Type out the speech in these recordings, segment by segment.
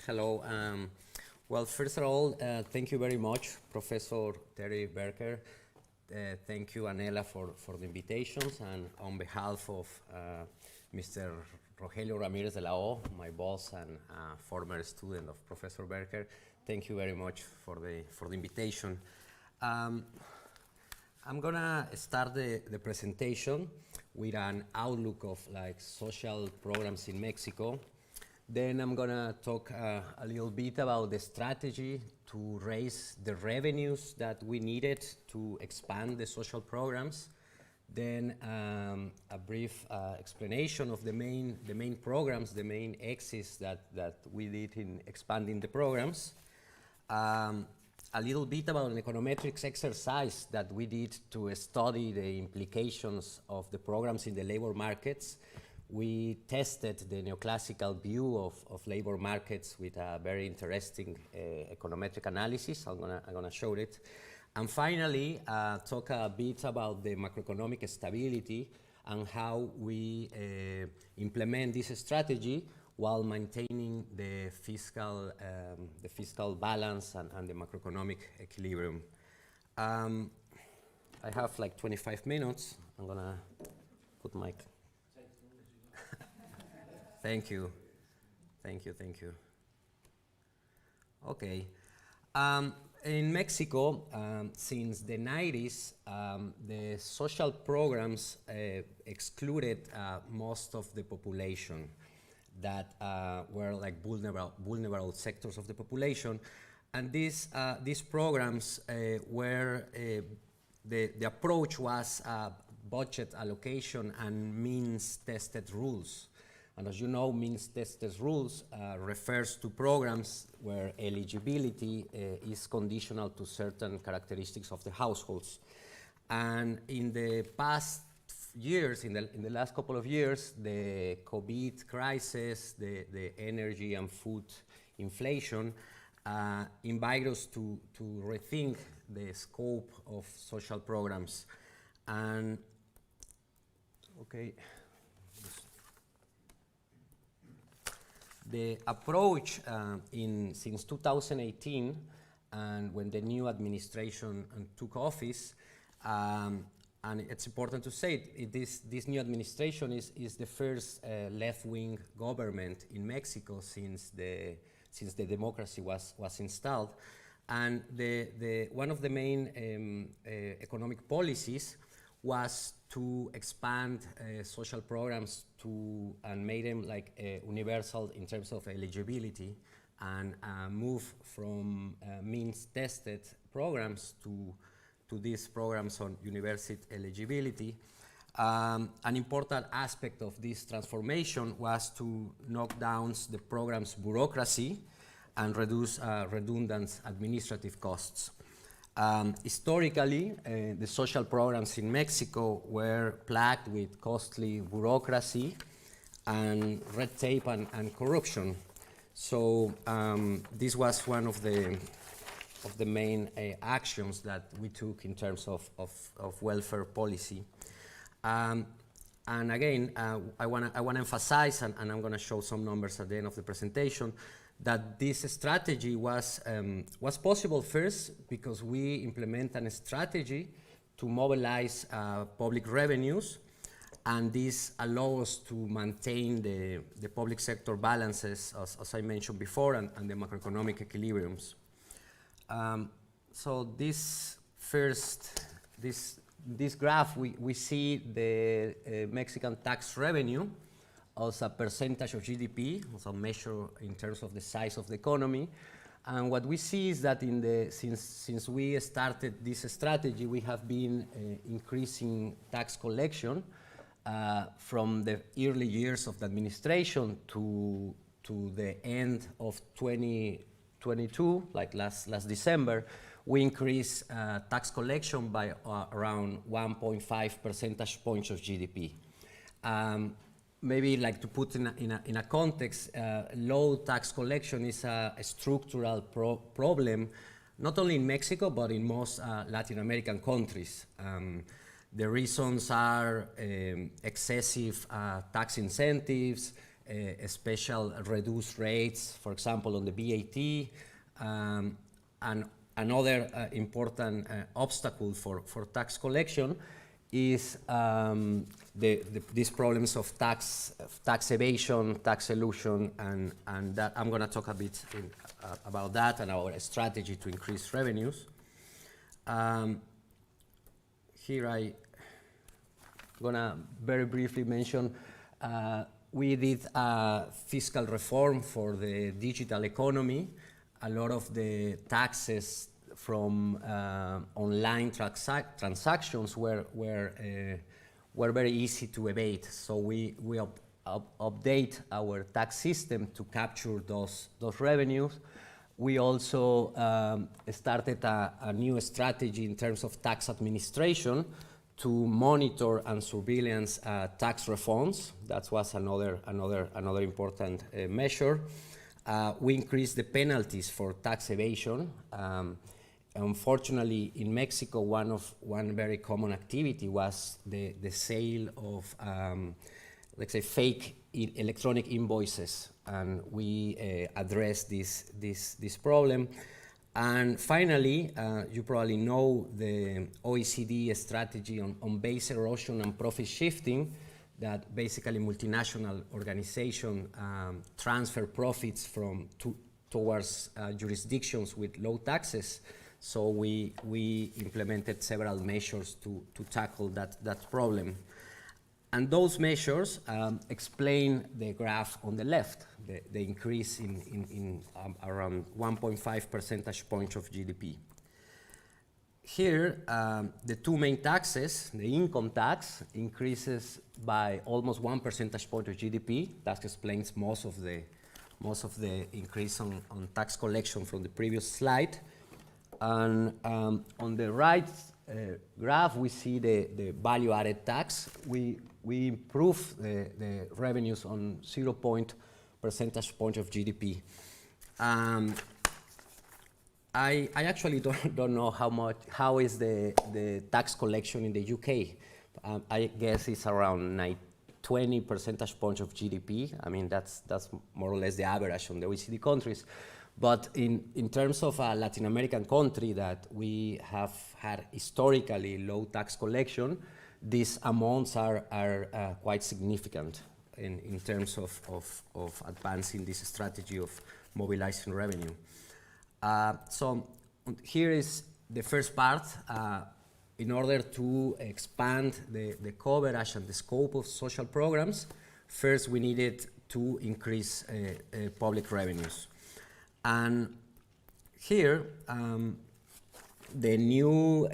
Hello. Well, first of all, thank you very much, Professor Terry Berker. Thank you, Anela, for the invitations. And on behalf of Mr. Rogelio Ramirez de la O, my boss and former student of Professor Berker, thank you very much for the invitation. I'm gonna start the presentation with an outlook of social programs in Mexico. Then I'm gonna talk a little bit about the strategy to raise the revenues that we needed to expand the social programs. Then a brief explanation of the main programs, the main axes that we did in expanding the programs. A little bit about an econometrics exercise that we did to study the implications of the programs in the labor markets. We tested the neoclassical view of labor markets with a very interesting econometric analysis. I'm gonna show it. And finally, talk a bit about the macroeconomic stability and how we implement this strategy while maintaining the fiscal balance and the macroeconomic equilibrium. I have like 25 minutes. I'm gonna put my... Thank you. Okay. In Mexico, since the 90s, the social programs excluded most of the population that were like vulnerable sectors of the population. And these programs were, the approach was budget allocation and means-tested rules. And as you know, means-tested rules refers to programs where eligibility is conditional to certain characteristics of the households. And in the past years, in the last couple of years, the COVID crisis, the energy and food inflation invite us to rethink the scope of social programs. And, okay. The approach since 2018, and when the new administration took office, and it's important to say this new administration is the first left-wing government in Mexico since the democracy was installed, and one of the main economic policies was to expand social programs and make them like universal in terms of eligibility, and move from means-tested programs to these programs on university eligibility. An important aspect of this transformation was to knock down the program's bureaucracy and reduce redundant administrative costs. Historically, the social programs in Mexico were plagued with costly bureaucracy and red tape and corruption. So this was one of the main actions that we took in terms of welfare policy. And again, I want to emphasize, and I'm going to show some numbers at the end of the presentation, that this strategy was possible first because we implemented a strategy to mobilize public revenues, and this allows us to maintain the public sector balances, as I mentioned before, and the macroeconomic equilibriums. So this graph, we see the Mexican tax revenue as a percentage of GDP, as a measure in terms of the size of the economy. And what we see is that since we started this strategy, we have been increasing tax collection from the early years of the administration to the end of 2022, like last December. We increased tax collection by around 1.5 percentage points of GDP. Maybe like to put in a context, low tax collection is a structural problem, not only in Mexico, but in most Latin American countries. The reasons are excessive tax incentives, special reduced rates, for example, on the VAT, and another important obstacle for tax collection is these problems of tax evasion, tax elusion, and that I'm going to talk a bit about that and our strategy to increase revenues. Here I'm going to very briefly mention we did a fiscal reform for the digital economy. A lot of the taxes from online transactions were very easy to evade. So we update our tax system to capture those revenues. We also started a new strategy in terms of tax administration to monitor and surveillance tax refunds. That was another important measure. We increased the penalties for tax evasion. Unfortunately, in Mexico, one very common activity was the sale of, let's say, fake electronic invoices, and we addressed this problem. And finally, you probably know the OECD strategy on base erosion and profit shifting, that basically multinational organizations transfer profits towards jurisdictions with low taxes. So we implemented several measures to tackle that problem. And those measures explain the graph on the left, the increase in around 1.5 percentage points of GDP. Here, the two main taxes, the income tax increases by almost 1 percentage point of GDP. That explains most of the increase on tax collection from the previous slide. And on the right graph, we see the value-added tax. We improve the revenues on 0 percentage point of GDP. I actually don't know how is the tax collection in the UK. I guess it's around 20 percentage points of GDP. I mean, that's more or less the average on the OECD countries. But in terms of a Latin American country that we have had historically low tax collection, these amounts are quite significant in terms of advancing this strategy of mobilizing revenue. So here is the first part. In order to expand the coverage and the scope of social programs, first we needed to increase public revenues. And here, the new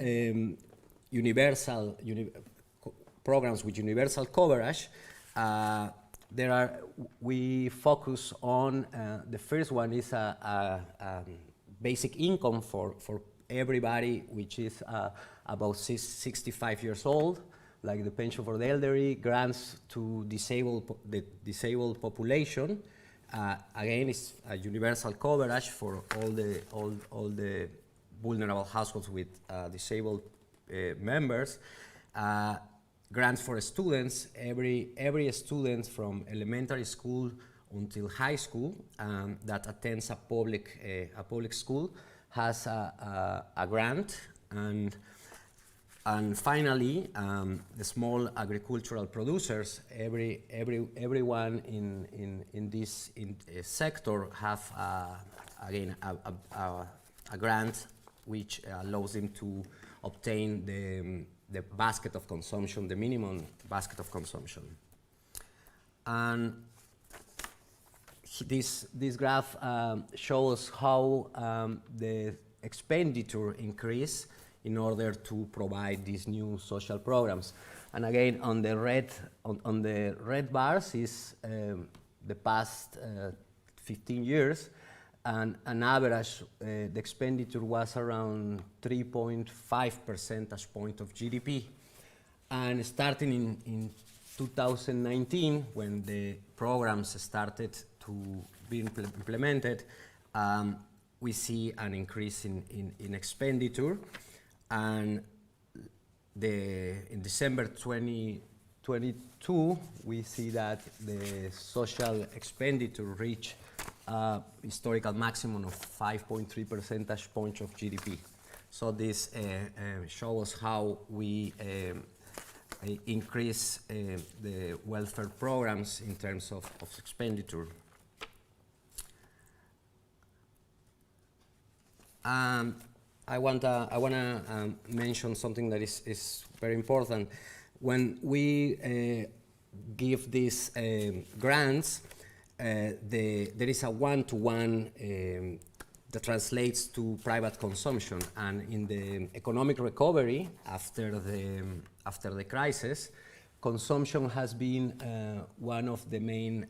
universal programs with universal coverage, we focus on, the first one is a basic income for everybody, which is about 65 years old, like the pension for the elderly, grants to the disabled population. Again, it's a universal coverage for all the vulnerable households with disabled members. Grants for students. Every student from elementary school until high school that attends a public school has a grant. And finally, the small agricultural producers, everyone in this sector have again a grant which allows them to obtain the basket of consumption, the minimum basket of consumption. And this graph shows how the expenditure increase in order to provide these new social programs. And again, on the red bars is the past 15 years, and on average, the expenditure was around 3.5 percentage point of GDP. And starting in 2019, when the programs started to be implemented, we see an increase in expenditure. And in December 2020, 2022, we see that the social expenditure reached a historical maximum of 5.3 percentage points of GDP. So this shows how we increase the welfare programs in terms of expenditure. I want to mention something that is very important. When we give these grants, there is a one-to-one that translates to private consumption. And in the economic recovery after the crisis, consumption has been one of the main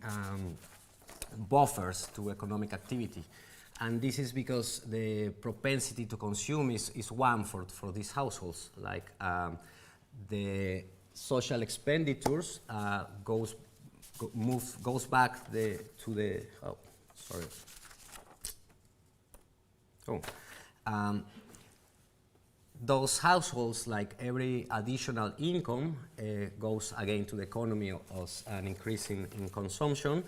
buffers to economic activity. And this is because the propensity to consume is one for these households. Like the social expenditures goes back to the those households, like every additional income goes again to the economy as an increase in consumption.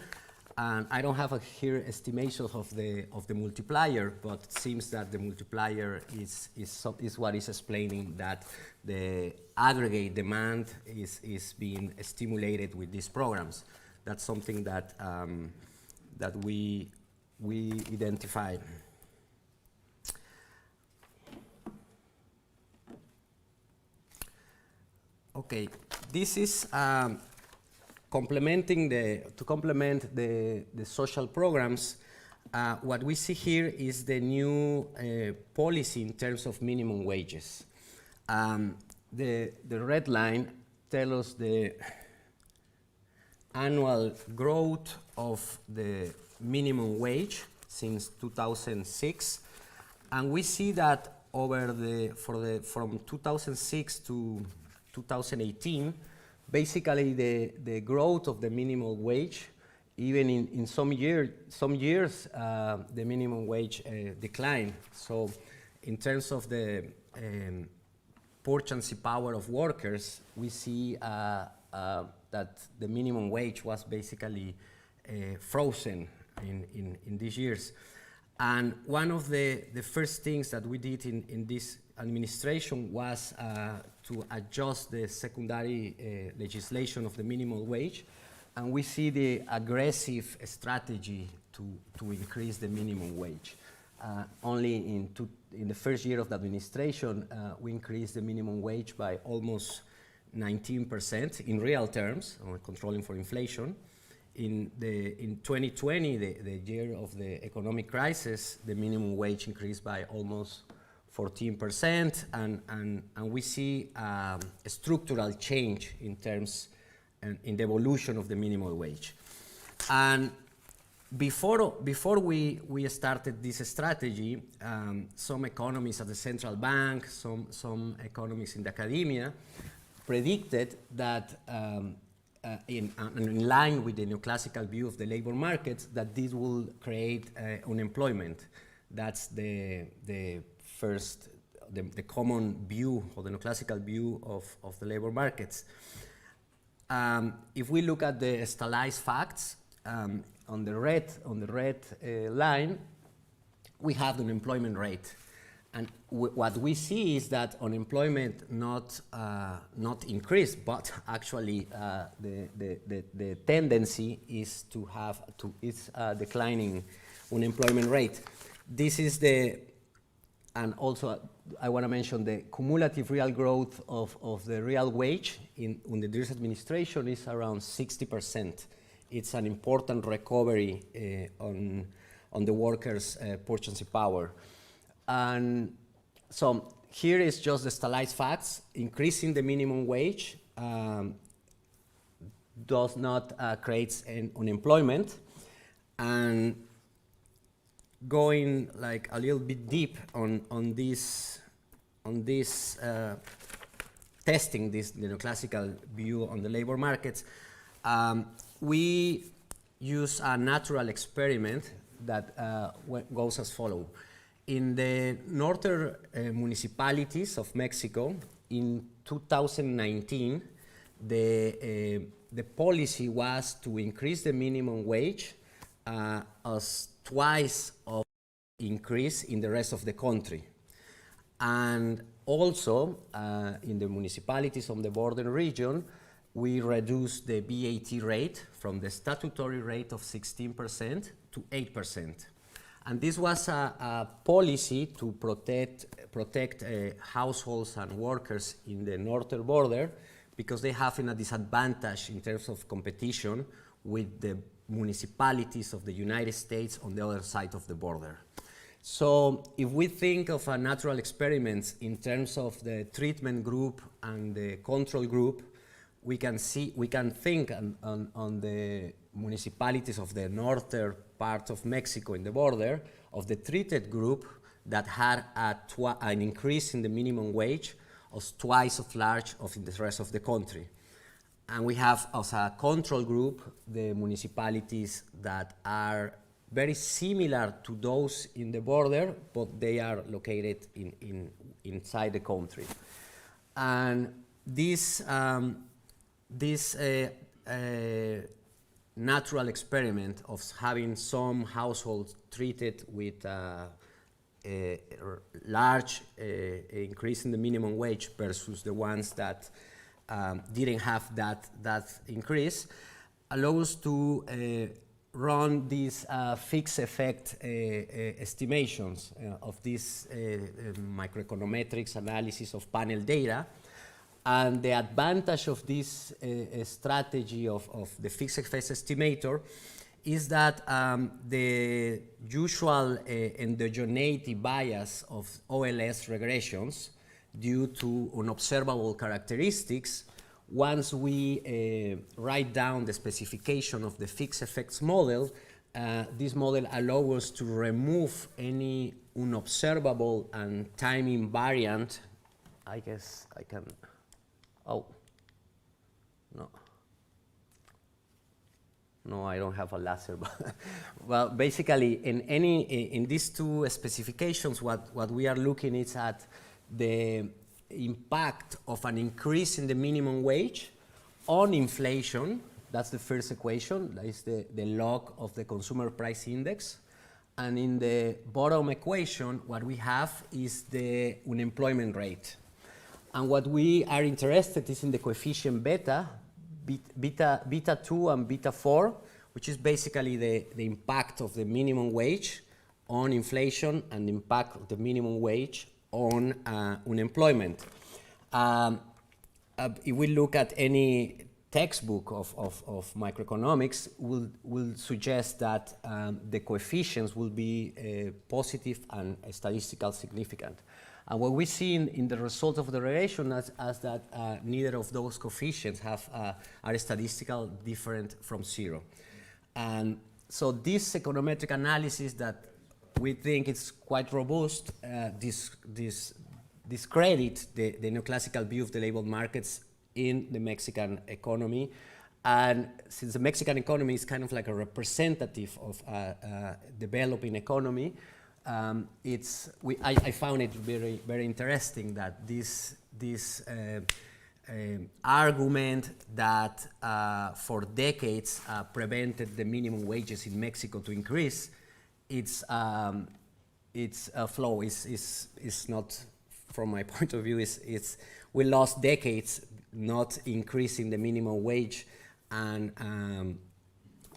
And I don't have here estimations of the multiplier, but it seems that the multiplier is what is explaining that the aggregate demand is being stimulated with these programs. That's something that that we identified. Okay, this is to complement the social programs. What we see here is the new policy in terms of minimum wages. The red line tells us the annual growth of the minimum wage since 2006, and we see that from 2006 to 2018, basically the growth of the minimum wage, even in some years, the minimum wage declined. So in terms of the purchasing power of workers, we see that the minimum wage was basically frozen in these years. And one of the first things that we did in this administration was to adjust the secondary legislation of the minimum wage, and we see the aggressive strategy to increase the minimum wage. Only in the first year of the administration, we increased the minimum wage by almost 19% in real terms, controlling for inflation. In 2020, the year of the economic crisis, the minimum wage increased by almost 14%, and we see a structural change in terms in the evolution of the minimum wage. And before we started this strategy, some economists at the central bank, some economists in the academia predicted that in line with the neoclassical view of the labor markets, that this will create unemployment. That's the common view, or the neoclassical view of the labor markets. If we look at the stylized facts, on the red line, we have the unemployment rate. And what we see is that unemployment not increased, but actually the tendency is to have declining unemployment rate. This is and also I want to mention the cumulative real growth of the real wage in the Dir's administration is around 60%. It's an important recovery on the workers' purchasing power. And so here is just the stylized facts. Increasing the minimum wage does not create unemployment. And going like a little bit deep on this testing this neoclassical view on the labor markets, we use a natural experiment that goes as follows. In the northern municipalities of Mexico, in 2019, the policy was to increase the minimum wage as twice of increase in the rest of the country. And also, in the municipalities of the border region, we reduced the VAT rate from the statutory rate of 16% to 8%. And this was a policy to protect households and workers in the northern border, because they have a disadvantage in terms of competition with the municipalities of the United States on the other side of the border. So if we think of a natural experiment in terms of the treatment group and the control group, we can think on the municipalities of the northern part of Mexico in the border of the treated group that had an increase in the minimum wage of twice as large of in the rest of the country. And we have as a control group the municipalities that are very similar to those in the border, but they are located inside the country. And this natural experiment of having some households treated with a large increase in the minimum wage versus the ones that didn't have that increase allows to run these fixed effect estimations of this microeconometrics analysis of panel data. And the advantage of this strategy of the fixed effect estimator is that the usual endogeneity bias of OLS regressions due to unobservable characteristics, once we write down the specification of the fixed effects model, this model allows us to remove any unobservable and time invariant. I guess I can, oh, no. No, I don't have a laser. Well, basically, in these two specifications, what we are looking is at the impact of an increase in the minimum wage on inflation. That's the first equation. That is the log of the consumer price index. And in the bottom equation, what we have is the unemployment rate. And what we are interested is in the coefficient beta 2 and beta 4, which is basically the impact of the minimum wage on inflation and the impact of the minimum wage on unemployment. If we look at any textbook of microeconomics, will suggest that the coefficients will be positive and statistical significant. And what we see in the result of the relation is that neither of those coefficients are statistical different from zero. And so this econometric analysis that we think is quite robust, discredit the neoclassical view of the labor markets in the Mexican economy. And since the Mexican economy is kind of like a representative of a developing economy, I found it very, very interesting that this argument that for decades prevented the minimum wages in Mexico to increase, it's a flaw. It's not, from my point of view, we lost decades not increasing the minimum wage, and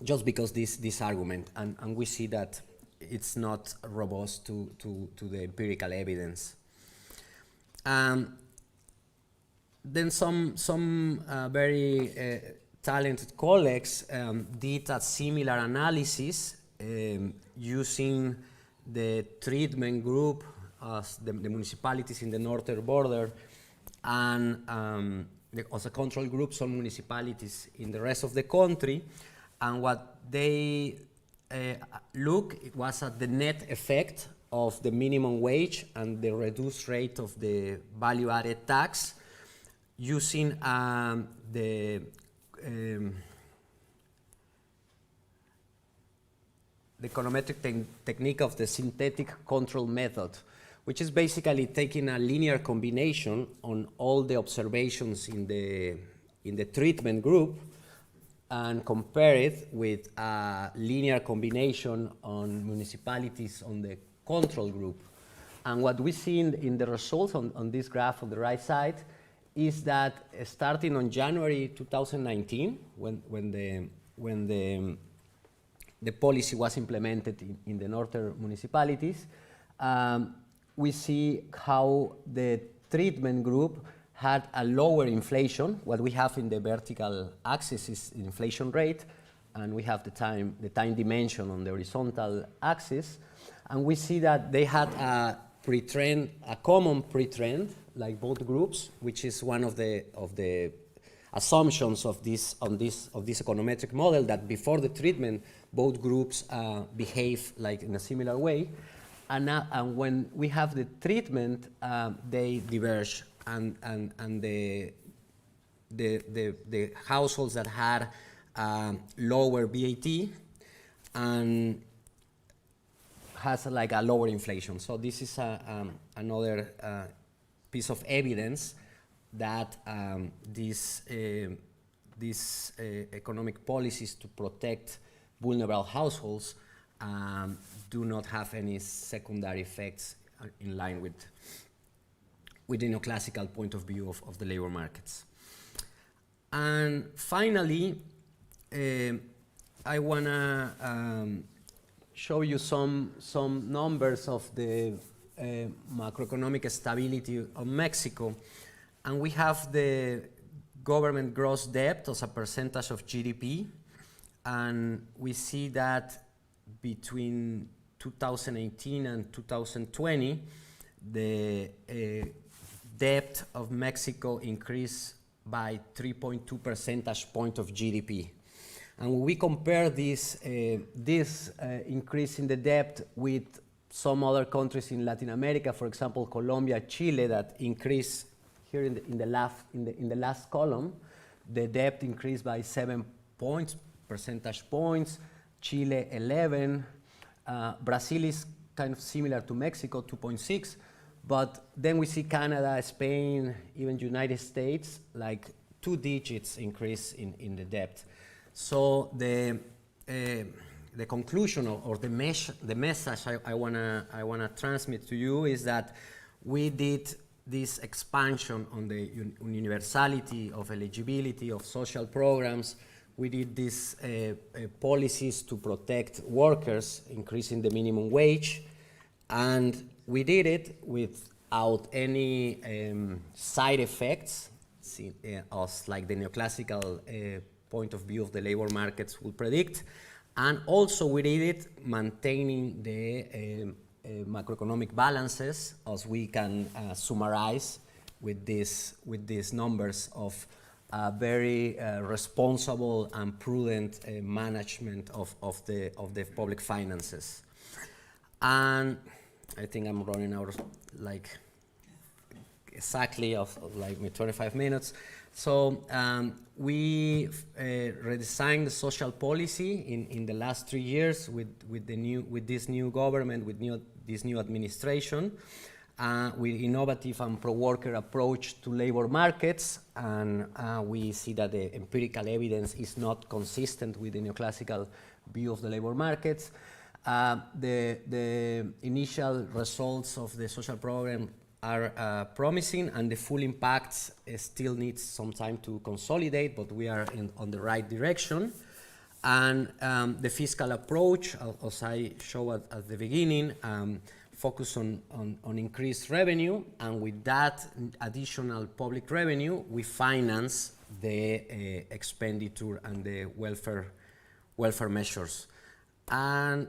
just because this argument, and we see that it's not robust to the empirical evidence. Then some very talented colleagues did a similar analysis using the treatment group as the municipalities in the northern border, and as a control group some municipalities in the rest of the country. And what they it was at the net effect of the minimum wage and the reduced rate of the value-added tax using the econometric technique of the synthetic control method, which is basically taking a linear combination on all the observations in in the treatment group and compare it with a linear combination on municipalities on the control group. And what we see in the results on this graph on the right side is that starting on January 2019, when the policy was implemented in the northern municipalities, we see how the treatment group had a lower inflation. What we have in the vertical axis is the inflation rate, and we have the time dimension on the horizontal axis. And we see that they had a pre-trend, a common pre-trend, like both groups, which is one of the assumptions of this econometric model, that before the treatment, both groups behave like in a similar way. And when we have the treatment, they diverge, and the households that had lower VAT and has like a lower inflation. So this is another piece of evidence that these economic policies to protect vulnerable households do not have any secondary effects in line with the neoclassical point of view of the labor markets. And finally, I wanna show you some numbers of the macroeconomic stability of Mexico. And we have the government gross debt as a percentage of GDP. And we see that between 2018 and 2020, the debt of Mexico increased by 3.2 percentage points of GDP. And when we compare this increase in the debt with some other countries in Latin America, for example, Colombia, Chile, that increased here in the last column, the debt increased by 7 percentage points. Chile 11. Brazil is kind of similar to Mexico, 2.6. But then we see Canada, Spain, even United States, like 2 digits increase in the debt. So the conclusion or the message I wanna transmit to you is that we did this expansion on the universality of eligibility of social programs. We did these policies to protect workers, increasing the minimum wage, and we did it without any side effects, as like the neoclassical point of view of the labor markets would predict. And also we did it maintaining the macroeconomic balances, as we can summarize with these numbers of very responsible and prudent management of the public finances. And I think I'm running out of like exactly of like 25 minutes. So we redesigned the social policy in the last 3 years with this new government, with this new administration, with innovative and pro-worker approach to labor markets, and we see that the empirical evidence is not consistent with the neoclassical view of the labor markets. The initial results of the social program are promising, and the full impact still needs some time to consolidate, but we are on the right direction. And the fiscal approach, as I showed at the beginning, focus on increased revenue, and with that additional public revenue, we finance the expenditure and the welfare measures. And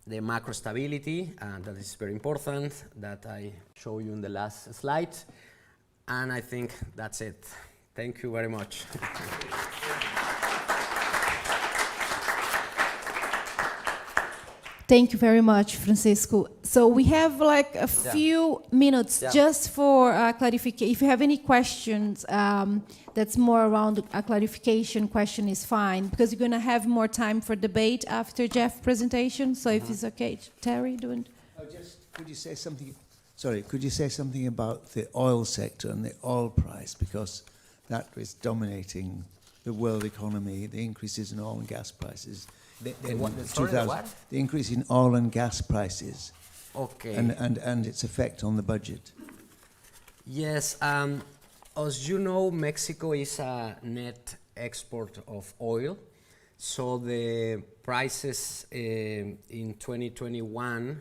the macro stability, that is very important, that I show you in the last slide. And I think that's it. Thank you very much. Thank you very much, Francisco. So we have like a few minutes just for clarification. If you have any questions that's more around a clarification question is fine, because you're going to have more time for debate after Jeff's presentation. So if it's okay, Terry, could you say something? Sorry, could you say something about the oil sector and the oil price? Because that is dominating the world economy, the increases in oil and gas prices. The in what? Sorry, the 2000 what? The increase in oil and gas prices Okay. and its effect on the budget. Yes, as you know, Mexico is a net export of oil. So the prices in 2021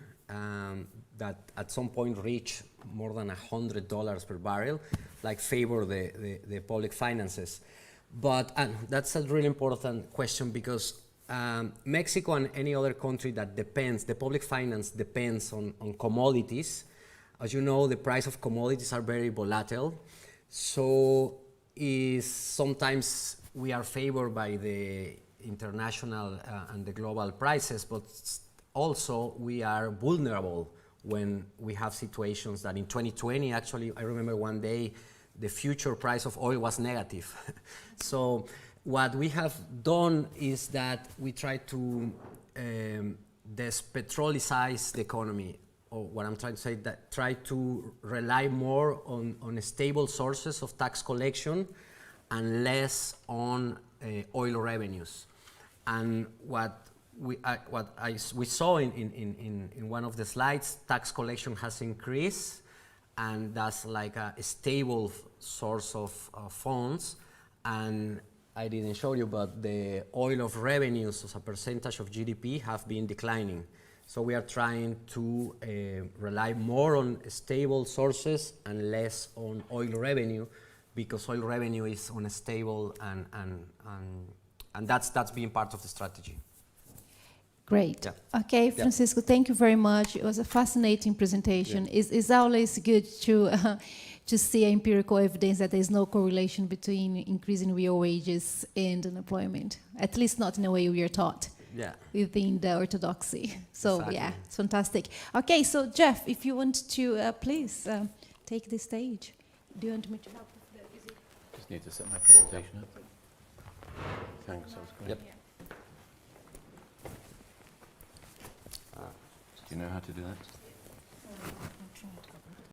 that at some point reach more than $100 per barrel, like favor the public finances. But that's a really important question because Mexico and any other country that depends, the public finance depends on commodities. As you know, the price of commodities are very volatile. So sometimes we are favored by the international and the global prices, but also we are vulnerable when we have situations that in 2020, actually, I remember one day, the future price of oil was negative. So what we have done is that we try to despetrolize the economy, or what I'm trying to say, that try to rely more on stable sources of tax collection and less on oil revenues. And what we saw in one of the slides, tax collection has increased, and that's like a stable source of funds. And I didn't show you, but the oil of revenues as a percentage of GDP have been declining. So we are trying to rely more on stable sources and less on oil revenue, because oil revenue is unstable, and that's been part of the strategy. Great. Yeah. Okay, Francisco, thank you very much. It was a fascinating presentation. Yeah. It's always good to see empirical evidence that there is no correlation between increasing real wages and unemployment, at least not in the way we are taught. Yeah. Within the orthodoxy. So exactly. Yeah, it's fantastic. Okay, so Jeff, if you want to please take the stage. Do you want me to help with that? Just need to set my presentation up. Thanks, that was great. Yep. Do you know how to do that?